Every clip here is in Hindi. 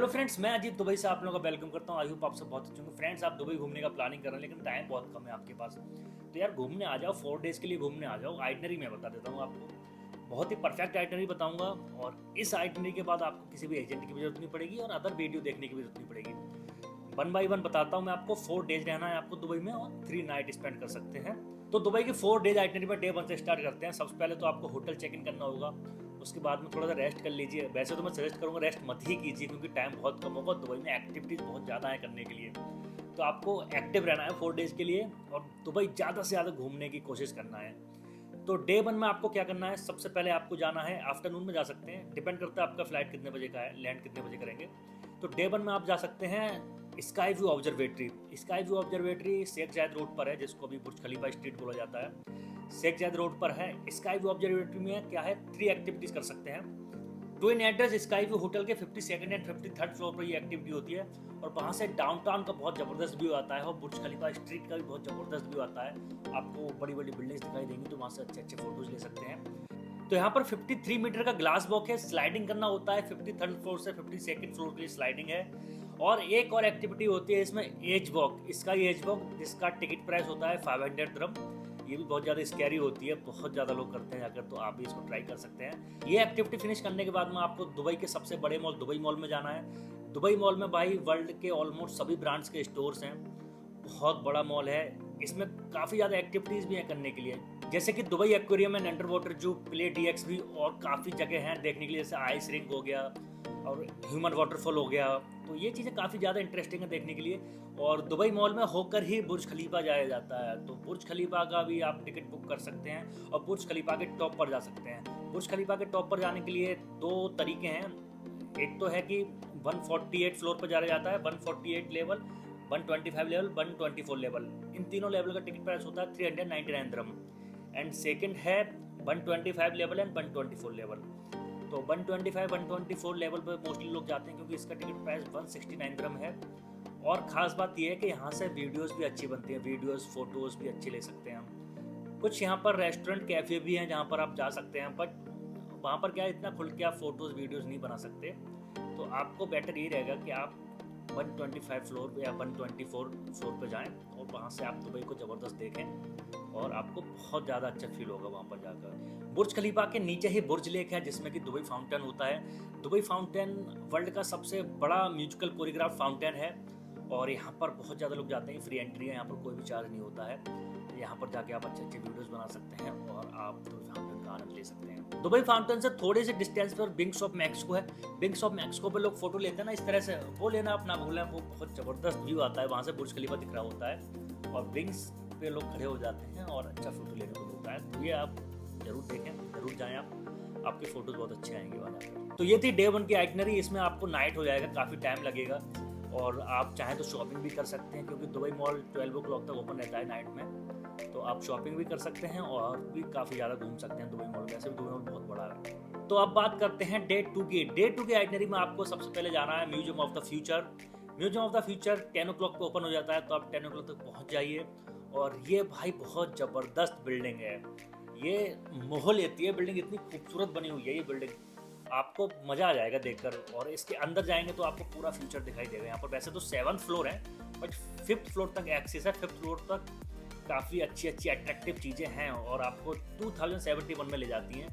हेलो फ्रेंड्स, मैं अजीत दुबई से आप लोगों का वेलकम करता हूँ। आई होप आप सब बहुत अच्छे होंगे। फ्रेंड्स, आप दुबई घूमने का प्लानिंग कर रहे हैं लेकिन टाइम बहुत कम है आपके पास, तो यार घूमने आ जाओ, 4 डेज़ के लिए घूमने आ जाओ। आइटनरी मैं बता देता हूँ आपको, बहुत ही परफेक्ट आइटनरी बताऊँगा। और इस आइटनरी के बाद आपको किसी भी एजेंट की भी जरूरत नहीं पड़ेगी और अदर वीडियो देखने की भी जरूरत नहीं पड़ेगी। वन बाई वन बताता हूँ मैं आपको। 4 डेज रहना है आपको दुबई में और 3 नाइट स्पेंड कर सकते हैं। तो दुबई की 4 डेज आइटनरी में डे 1 से स्टार्ट करते हैं। सबसे पहले तो आपको होटल चेक इन करना होगा, उसके बाद में थोड़ा सा रेस्ट कर लीजिए। वैसे तो मैं सजेस्ट करूँगा रेस्ट मत ही कीजिए क्योंकि टाइम बहुत कम होगा। दुबई में एक्टिविटीज़ बहुत ज़्यादा है करने के लिए, तो आपको एक्टिव रहना है 4 डेज़ के लिए और दुबई ज़्यादा से ज़्यादा घूमने की कोशिश करना है। तो डे 1 में आपको क्या करना है, सबसे पहले आपको जाना है, आफ्टरनून में जा सकते हैं, डिपेंड करता है आपका फ्लाइट कितने बजे का है, लैंड कितने बजे करेंगे। तो डे 1 में आप जा सकते हैं sky view observatory. Sky view observatory Sheikh Zayed road पर है, जिसको अभी बुर्ज खलीफा स्ट्रीट बोला जाता है। शेख जायद रोड पर है। स्काई व्यू ऑब्जर्वेटरी में क्या है, 3 एक्टिविटीज़ कर सकते हैं। Twin address sky view hotel के 52nd एंड 53rd फ्लोर पर ये एक्टिविटी होती है और वहाँ से डाउनटाउन का बहुत ज़बरदस्त व्यू आता है और बुर्ज खलीफा स्ट्रीट का भी बहुत ज़बरदस्त व्यू आता है। आपको बड़ी बड़ी बिल्डिंग्स दिखाई देंगी, तो वहाँ से अच्छे अच्छे फोटोज ले सकते हैं। तो यहाँ पर 53 मीटर का ग्लास वॉक है, स्लाइडिंग करना होता है। 53rd फ्लोर से 52nd फ्लोर के लिए स्लाइडिंग है। और एक और एक्टिविटी होती है इसमें, edge walk, sky edge walk, जिसका टिकट प्राइस होता है 500 दिरहम। ये भी बहुत ज़्यादा स्कैरी होती है, बहुत ज़्यादा लोग करते हैं अगर, तो आप भी इसको ट्राई कर सकते हैं। ये एक्टिविटी फिनिश करने के बाद में आपको दुबई के सबसे बड़े मॉल दुबई मॉल में जाना है। दुबई मॉल में भाई वर्ल्ड के ऑलमोस्ट सभी ब्रांड्स के स्टोर्स हैं, बहुत बड़ा मॉल है। इसमें काफ़ी ज़्यादा एक्टिविटीज़ भी हैं करने के लिए, जैसे कि Dubai aquarium and under water जू, प्ले डीएक्स भी, और काफ़ी जगह हैं देखने के लिए, जैसे आइस रिंग हो गया और ह्यूमन वाटरफॉल हो गया। तो ये चीज़ें काफ़ी ज़्यादा इंटरेस्टिंग है देखने के लिए। और दुबई मॉल में होकर ही बुर्ज खलीफा जाया जाता है, तो बुर्ज खलीफा का भी आप टिकट बुक कर सकते हैं और बुर्ज खलीफा के टॉप पर जा सकते हैं। बुर्ज खलीफा के टॉप पर जाने के लिए 2 तरीके हैं। एक तो है कि 148 फ्लोर पर जाया जाता है, 148 लेवल, 125 लेवल, 124 लेवल। इन तीनों लेवल का टिकट प्राइस होता है 399 दिरहम। एंड सेकंड है 125 लेवल एंड 124 लेवल। तो 125 124 लेवल पर मोस्टली लोग जाते हैं क्योंकि इसका टिकट प्राइस 169 दिरहम है। और ख़ास बात यह है कि यहाँ से वीडियोस भी अच्छी बनती हैं, वीडियोस फोटोज़ भी अच्छे ले सकते हैं हम। कुछ यहाँ पर रेस्टोरेंट कैफ़े भी हैं जहाँ पर आप जा सकते हैं, बट वहाँ पर क्या है, इतना खुल के आप फ़ोटोज़ वीडियोज़ नहीं बना सकते। तो आपको बेटर ये रहेगा कि आप 125 फ्लोर या 124 फ्लोर पर जाएं और वहाँ से आप दुबई को ज़बरदस्त देखें और आपको बहुत ज़्यादा अच्छा फील होगा वहाँ पर जाकर। बुर्ज खलीफा के नीचे ही बुर्ज लेक है, जिसमें कि दुबई फाउंटेन होता है। दुबई फाउंटेन वर्ल्ड का सबसे बड़ा म्यूजिकल कोरियोग्राफ फाउंटेन है और यहाँ पर बहुत ज़्यादा लोग जाते हैं। फ्री एंट्री है, यहाँ पर कोई भी चार्ज नहीं होता है। यहाँ पर जाके आप अच्छे अच्छे वीडियोस बना सकते हैं और आप दुबई फाउंटेन का आनंद ले सकते हैं। दुबई फाउंटेन से थोड़े से डिस्टेंस पर विंग्स ऑफ मैक्सिको है। विंग्स ऑफ मैक्सिको पे लोग फोटो लेते हैं ना, इस तरह से, वो लेना आप ना भूलें। वो बहुत ज़बरदस्त व्यू आता है, वहाँ से बुर्ज खलीफा दिख रहा होता है और विंग्स पे लोग खड़े हो जाते हैं और अच्छा फोटो लेने को मिलता है। तो ये आप जरूर देखें, जरूर जाएँ आप, आपके फोटोज बहुत अच्छे आएंगे वहाँ जाकर। तो ये थी डे 1 की आइटनरी। इसमें आपको नाइट हो जाएगा, काफ़ी टाइम लगेगा और आप चाहें तो शॉपिंग भी कर सकते हैं क्योंकि दुबई मॉल 12 o'clock तक ओपन रहता है नाइट में। तो आप शॉपिंग भी कर सकते हैं और भी काफ़ी ज़्यादा घूम सकते हैं दुबई मॉल। वैसे भी दुबई मॉल बहुत बड़ा है। तो अब बात करते हैं डे 2 की। डे 2 की आइटनरी में आपको सबसे पहले जाना है museum of the future. Museum of the future 10 o'clock पे ओपन हो जाता है, तो आप 10 o'clock तक पहुँच जाइए। और ये भाई बहुत ज़बरदस्त बिल्डिंग है, ये मोह लेती है बिल्डिंग, इतनी खूबसूरत बनी हुई है ये बिल्डिंग, आपको मज़ा आ जाएगा देखकर। और इसके अंदर जाएंगे तो आपको पूरा फ्यूचर दिखाई देगा। यहाँ पर वैसे तो 7 फ्लोर है, बट 5th फ्लोर तक एक्सेस है। 5th फ्लोर तक काफ़ी अच्छी अच्छी अट्रैक्टिव चीज़ें हैं और आपको 2071 में ले जाती हैं।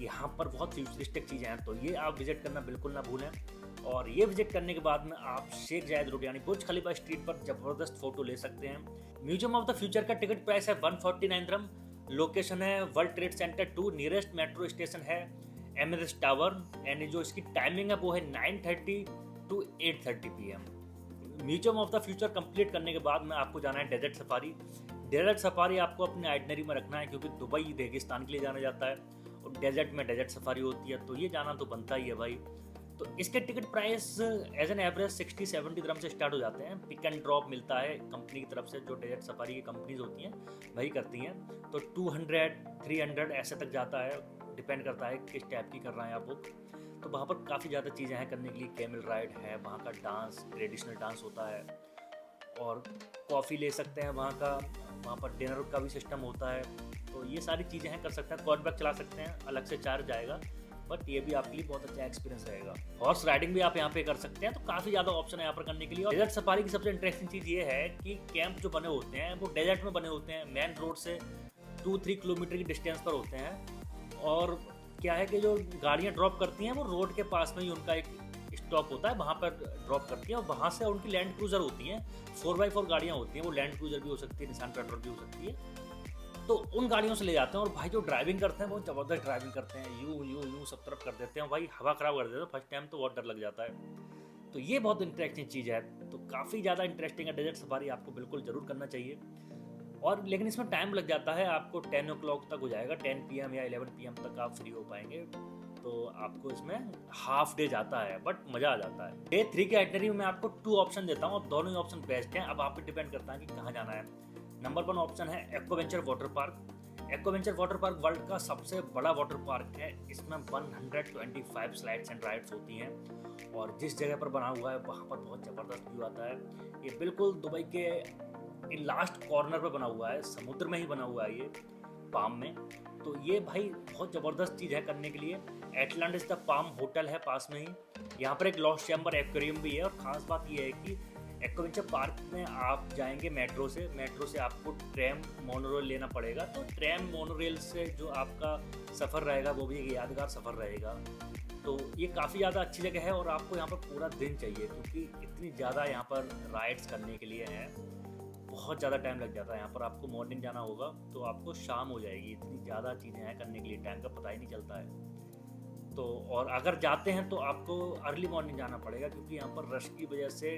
यहाँ पर बहुत फ्यूचरिस्टिक चीज़ें हैं, तो ये आप विजिट करना बिल्कुल ना भूलें। और ये विजिट करने के बाद में आप शेख जायद रोड यानी बुर्ज खलीफा स्ट्रीट पर ज़बरदस्त फ़ोटो ले सकते हैं। म्यूजियम ऑफ द फ्यूचर का टिकट प्राइस है 149 दिरहम। लोकेशन है world trade centre 2, nearest metro station है एमिरेट्स टावर। एंड जो इसकी टाइमिंग है वो है 9:30 to 8:30 PM। Museum of the future complete करने के बाद में आपको जाना है डेजर्ट सफारी। डेजर्ट सफारी आपको अपने आइटनरी में रखना है क्योंकि दुबई रेगिस्तान के लिए जाना जाता है और डेजर्ट में डेजर्ट सफारी होती है, तो ये जाना तो बनता ही है भाई। तो इसके ticket price as an average 60-70 दिरहम से स्टार्ट हो जाते हैं। पिक एंड ड्रॉप मिलता है कंपनी की तरफ से, जो डेजर्ट सफारी की कंपनीज होती हैं वही करती हैं। तो 200-300 ऐसे तक जाता है, डिपेंड करता है किस टाइप की कर रहे हैं आप बुक। तो वहाँ पर काफ़ी ज़्यादा चीज़ें हैं करने के लिए। कैमल राइड है, वहाँ का डांस, ट्रेडिशनल डांस होता है, और कॉफ़ी ले सकते हैं वहाँ का। वहाँ पर डिनर का भी सिस्टम होता है। तो ये सारी चीज़ें हैं, कर सकते हैं। क्वाड बैग चला सकते हैं, अलग से चार्ज आएगा। बट ये भी आपके लिए बहुत अच्छा एक्सपीरियंस रहेगा। हॉर्स राइडिंग भी आप यहाँ पे कर सकते हैं, तो काफ़ी ज़्यादा ऑप्शन है यहाँ पर करने के लिए। और डेजर्ट सफारी की सबसे इंटरेस्टिंग चीज़ ये है कि कैंप जो बने होते हैं वो डेजर्ट में बने होते हैं, मेन रोड से 2-3 किलोमीटर की डिस्टेंस पर होते हैं। और क्या है कि जो गाड़ियाँ ड्रॉप करती हैं वो रोड के पास में ही उनका एक स्टॉप होता है, वहाँ पर ड्रॉप करती हैं। और वहाँ से उनकी लैंड क्रूजर होती हैं, 4x4 गाड़ियाँ होती हैं, वो लैंड क्रूजर भी हो सकती है, निसान पेट्रोल भी हो सकती है। तो उन गाड़ियों से ले जाते हैं। और भाई जो ड्राइविंग करते हैं बहुत ज़बरदस्त ड्राइविंग करते हैं, यूं सब तरफ कर देते हैं भाई, हवा ख़राब कर देते हैं। फर्स्ट टाइम तो बहुत डर लग जाता है। तो ये बहुत इंटरेस्टिंग चीज़ है, तो काफ़ी ज़्यादा इंटरेस्टिंग है डेजर्ट सफारी, आपको बिल्कुल ज़रूर करना चाहिए। और लेकिन इसमें टाइम लग जाता है, आपको 10 o'clock तक हो जाएगा, 10 PM या 11 PM तक आप फ्री हो पाएंगे। तो आपको इसमें हाफ डे जाता है, बट मज़ा आ जाता है। डे 3 के आइटनरी में मैं आपको 2 ऑप्शन देता हूँ, अब दोनों ही ऑप्शन बेस्ट हैं। अब आप पे डिपेंड करता है कि कहाँ जाना है। नंबर 1 ऑप्शन है Aquaventure water park. Aquaventure water park world का सबसे बड़ा वाटर पार्क है। इसमें 125 स्लाइड्स एंड राइड्स होती हैं, और जिस जगह पर बना हुआ है वहाँ पर बहुत ज़बरदस्त व्यू आता है। ये बिल्कुल दुबई के लास्ट कॉर्नर पर बना हुआ है, समुद्र में ही बना हुआ है ये, पाम में। तो ये भाई बहुत ज़बरदस्त चीज़ है करने के लिए। एटलांटिस द पाम होटल है पास में ही, यहाँ पर एक लॉस्ट चैम्बर एक्वेरियम भी है। और ख़ास बात ये है कि एक्वावेंचर पार्क में आप जाएंगे मेट्रो से आपको ट्रैम मोनोरेल लेना पड़ेगा। तो ट्रैम मोनोरेल से जो आपका सफ़र रहेगा वो भी एक यादगार सफ़र रहेगा। तो ये काफ़ी ज़्यादा अच्छी जगह है, और आपको यहाँ पर पूरा दिन चाहिए, क्योंकि इतनी ज़्यादा यहाँ पर राइड्स करने के लिए हैं, बहुत ज़्यादा टाइम लग जाता है। यहाँ पर आपको मॉर्निंग जाना होगा तो आपको शाम हो जाएगी, इतनी ज़्यादा चीज़ें हैं करने के लिए, टाइम का पता ही नहीं चलता है। तो और अगर जाते हैं तो आपको अर्ली मॉर्निंग जाना पड़ेगा, क्योंकि यहाँ पर रश की वजह से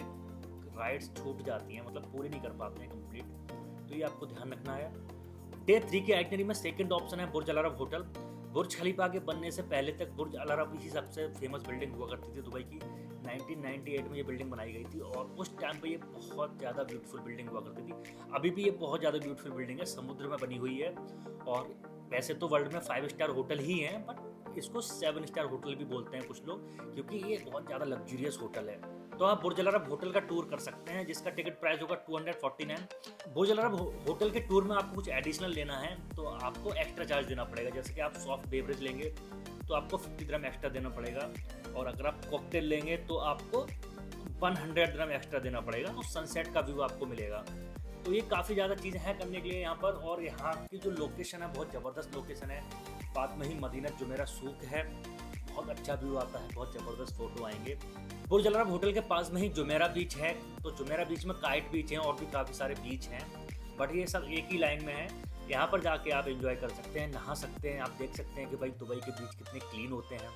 राइड्स छूट जाती हैं, मतलब पूरी नहीं कर पाते हैं कंप्लीट। तो ये आपको ध्यान रखना है। डे 3 के आइटनरी में सेकंड ऑप्शन है बुर्ज अल अरब होटल। बुर्ज खलीफा के बनने से पहले तक बुर्ज अल अरब ही सबसे फेमस बिल्डिंग हुआ करती थी दुबई की। 1998 में ये बिल्डिंग बनाई गई थी, और उस टाइम पे ये बहुत ज़्यादा ब्यूटीफुल बिल्डिंग हुआ करती थी। अभी भी ये बहुत ज़्यादा ब्यूटीफुल बिल्डिंग है, समुद्र में बनी हुई है। और वैसे तो वर्ल्ड में 5 स्टार होटल ही हैं, बट इसको 7 स्टार होटल भी बोलते हैं कुछ लोग, क्योंकि ये बहुत ज़्यादा लग्जूरियस होटल है। तो आप बुर्ज अल अरब होटल का टूर कर सकते हैं, जिसका टिकट प्राइस होगा 249। बुर्ज अल अरब होटल के टूर में आपको कुछ एडिशनल लेना है तो आपको एक्स्ट्रा चार्ज देना पड़ेगा। जैसे कि आप सॉफ्ट बेवरेज लेंगे तो आपको 50 dirham एक्स्ट्रा देना पड़ेगा, और अगर आप कॉकटेल लेंगे तो आपको 100 dirham एक्स्ट्रा देना पड़ेगा। तो सनसेट का व्यू आपको मिलेगा। तो ये काफ़ी ज़्यादा चीज़ें हैं करने के लिए यहाँ पर। और यहाँ की जो लोकेशन है बहुत ज़बरदस्त लोकेशन है, बाद में ही मदीना जुमेरा सूक है, बहुत अच्छा व्यू आता है, बहुत ज़बरदस्त फोटो आएंगे। बुर्ज अल अरब होटल के पास में ही जुमेरा बीच है, तो जुमेरा बीच में काइट बीच है, और भी काफ़ी सारे बीच हैं, बट ये सब एक ही लाइन में है। यहाँ पर जाके आप एंजॉय कर सकते हैं, नहा सकते हैं। आप देख सकते हैं कि भाई दुबई के बीच कितने क्लीन होते हैं।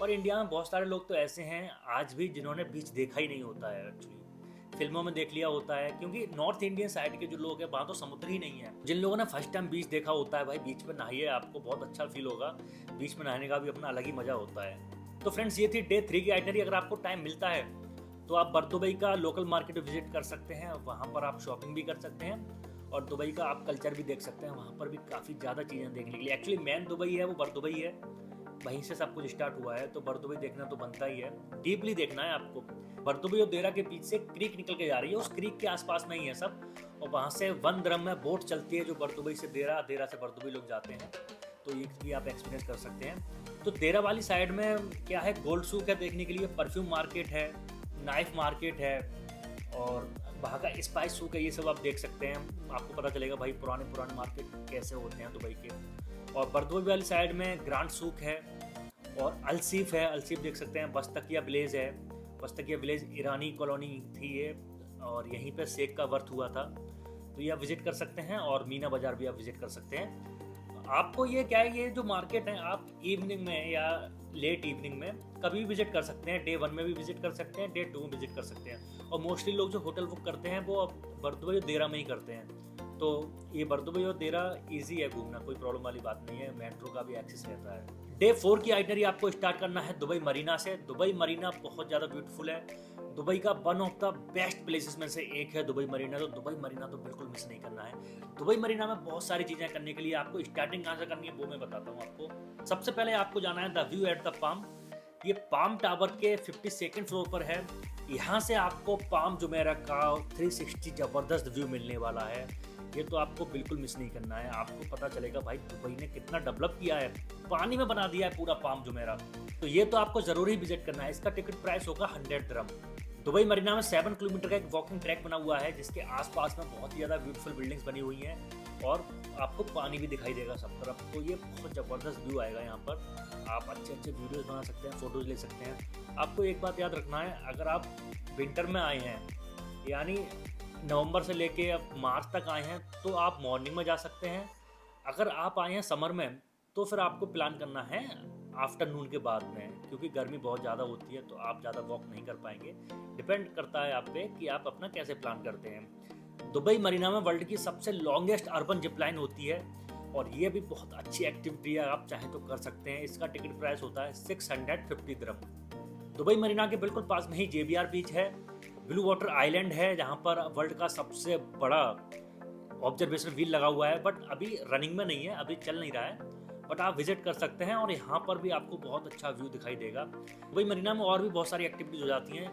और इंडिया में बहुत सारे लोग तो ऐसे हैं आज भी जिन्होंने बीच देखा ही नहीं होता है, एक्चुअली फिल्मों में देख लिया होता है, क्योंकि नॉर्थ इंडियन साइड के जो लोग हैं वहाँ तो समुद्र ही नहीं है। जिन लोगों ने फर्स्ट टाइम बीच देखा होता है, भाई बीच में नहाइए, आपको बहुत अच्छा फील होगा। बीच में नहाने का भी अपना अलग ही मज़ा होता है। तो फ्रेंड्स, ये थी डे 3 की आइटनरी। अगर आपको टाइम मिलता है तो आप दुबई का लोकल मार्केट विजिट कर सकते हैं, वहाँ पर आप शॉपिंग भी कर सकते हैं, और दुबई का आप कल्चर भी देख सकते हैं। वहाँ पर भी काफ़ी ज़्यादा चीज़ें देखने के लिए, एक्चुअली मेन दुबई है वो दुबई है, वहीं से सब कुछ स्टार्ट हुआ है। तो दुबई देखना तो बनता ही है, डीपली देखना है आपको। दुबई और देरा के बीच से क्रीक निकल के जा रही है, उस क्रीक के आसपास में ही है सब, और वहाँ से 1 dirham में बोट चलती है जो दुबई से देरा, देरा से दुबई लोग जाते हैं। तो ये भी आप एक्सपीरियंस कर सकते हैं। तो देरा वाली साइड में क्या है, गोल्ड सूक है देखने के लिए, परफ्यूम मार्केट है, नाइफ मार्केट है, और वहाँ का स्पाइस सूक है। ये सब आप देख सकते हैं, आपको पता चलेगा भाई पुराने मार्केट कैसे होते हैं दुबई के। और दुबई वाली साइड में ग्रांड सूक है, और अलसीफ है, अलसीफ देख सकते हैं। बस्तकिया विलेज है, बस्तकिया विलेज ईरानी कॉलोनी थी ये, और यहीं पे शेख का बर्थ हुआ था। तो ये आप विजिट कर सकते हैं, और मीना बाज़ार भी आप विजिट कर सकते हैं। आपको ये क्या है, ये जो मार्केट है आप इवनिंग में या लेट इवनिंग में कभी भी विजिट कर सकते हैं। डे 1 में भी विजिट कर सकते हैं, डे 2 में विजिट कर सकते हैं। और मोस्टली लोग जो होटल बुक करते हैं वो अब दुबई और देरा में ही करते हैं। तो ये दुबई और देरा ईजी है घूमना, कोई प्रॉब्लम वाली बात नहीं है, मेट्रो का भी एक्सेस रहता है। डे 4 की आइटनरी आपको स्टार्ट करना है दुबई मरीना से। दुबई मरीना बहुत ज़्यादा ब्यूटीफुल है, दुबई का one of the best places में से एक है दुबई मरीना। तो दुबई मरीना तो बिल्कुल मिस नहीं करना है। दुबई मरीना में बहुत सारी चीज़ें करने के लिए, आपको स्टार्टिंग कहाँ से करनी है वो मैं बताता हूँ आपको। सबसे पहले आपको जाना है the view at the palm. ये पाम टावर के 52nd फ्लोर पर है। यहाँ से आपको पाम जुमेरा का 360 ज़बरदस्त व्यू मिलने वाला है। ये तो आपको बिल्कुल मिस नहीं करना है। आपको पता चलेगा भाई दुबई ने कितना डेवलप किया है, पानी में बना दिया है पूरा पाम जुमेरा। तो ये तो आपको ज़रूर ही विजिट करना है। इसका टिकट प्राइस होगा 100 दिरहम। दुबई मरीना में 7 किलोमीटर का एक वॉकिंग ट्रैक बना हुआ है, जिसके आसपास में बहुत ही ज़्यादा ब्यूटीफुल बिल्डिंग्स बनी हुई हैं और आपको पानी भी दिखाई देगा सब तरफ। तो ये बहुत ज़बरदस्त व्यू आएगा यहाँ पर। आप अच्छे अच्छे वीडियोस बना सकते हैं, फ़ोटोज़ ले सकते हैं। आपको एक बात याद रखना है, अगर आप विंटर में आए हैं यानी नवंबर से लेके अब मार्च तक आए हैं तो आप मॉर्निंग में जा सकते हैं। अगर आप आए हैं समर में तो फिर आपको प्लान करना है आफ्टरनून के बाद में, क्योंकि गर्मी बहुत ज़्यादा होती है तो आप ज़्यादा वॉक नहीं कर पाएंगे। डिपेंड करता है आप पे कि आप अपना कैसे प्लान करते हैं। दुबई मरीना में वर्ल्ड की सबसे लॉन्गेस्ट अर्बन जिप लाइन होती है और ये भी बहुत अच्छी एक्टिविटी है, आप चाहें तो कर सकते हैं। इसका टिकट प्राइस होता है 650 दिरहम। दुबई मरीना के बिल्कुल पास में ही JBR बीच है, ब्लू वाटर आइलैंड है जहाँ पर वर्ल्ड का सबसे बड़ा ऑब्जर्वेशन व्हील लगा हुआ है, बट अभी रनिंग में नहीं है, अभी चल नहीं रहा है, बट आप विजिट कर सकते हैं और यहाँ पर भी आपको बहुत अच्छा व्यू दिखाई देगा। दुबई मरीना में और भी बहुत सारी एक्टिविटीज हो जाती हैं,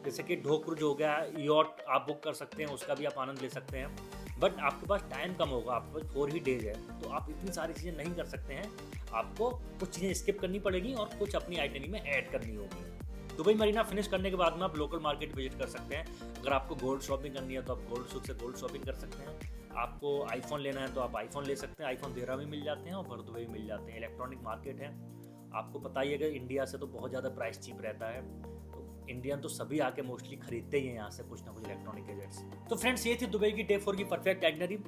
जैसे कि ढो क्रूज हो गया, यॉट आप बुक कर सकते हैं, उसका भी आप आनंद ले सकते हैं। बट आपके पास टाइम कम होगा, आपके पास 4 ही डेज है, तो आप इतनी सारी चीज़ें नहीं कर सकते हैं। आपको कुछ चीज़ें स्किप करनी पड़ेगी और कुछ अपनी आइटनरी में ऐड करनी होगी। दुबई मरीना फिनिश करने के बाद में आप लोकल मार्केट विजिट कर सकते हैं। अगर आपको गोल्ड शॉपिंग करनी है तो आप गोल्ड सुक से गोल्ड शॉपिंग कर सकते हैं। आपको आईफोन लेना है तो आप आईफोन ले सकते हैं, आईफोन 13 भी मिल जाते हैं और भर दुबई मिल जाते हैं। इलेक्ट्रॉनिक मार्केट है, आपको पता ही है कि इंडिया से तो बहुत ज़्यादा प्राइस चीप रहता है, तो इंडियन तो सभी आके मोस्टली खरीदते ही हैं यहाँ से कुछ ना कुछ इलेक्ट्रॉनिक गैजेट्स। तो फ्रेंड्स ये थी दुबई की डे 4 की परफेक्ट आइटनरी।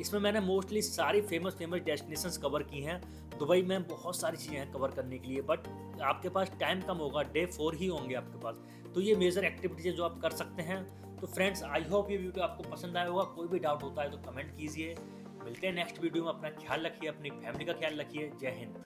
इसमें मैंने मोस्टली सारी फेमस डेस्टिनेशंस कवर की हैं। दुबई में बहुत सारी चीज़ें हैं कवर करने के लिए, बट आपके पास टाइम कम होगा, डे 4 ही होंगे आपके पास, तो ये मेजर एक्टिविटीज है जो आप कर सकते हैं। तो फ्रेंड्स आई होप ये वीडियो आपको पसंद आया होगा। कोई भी डाउट होता है तो कमेंट कीजिए। मिलते हैं नेक्स्ट वीडियो में। अपना ख्याल रखिए, अपनी फैमिली का ख्याल रखिए। जय हिंद।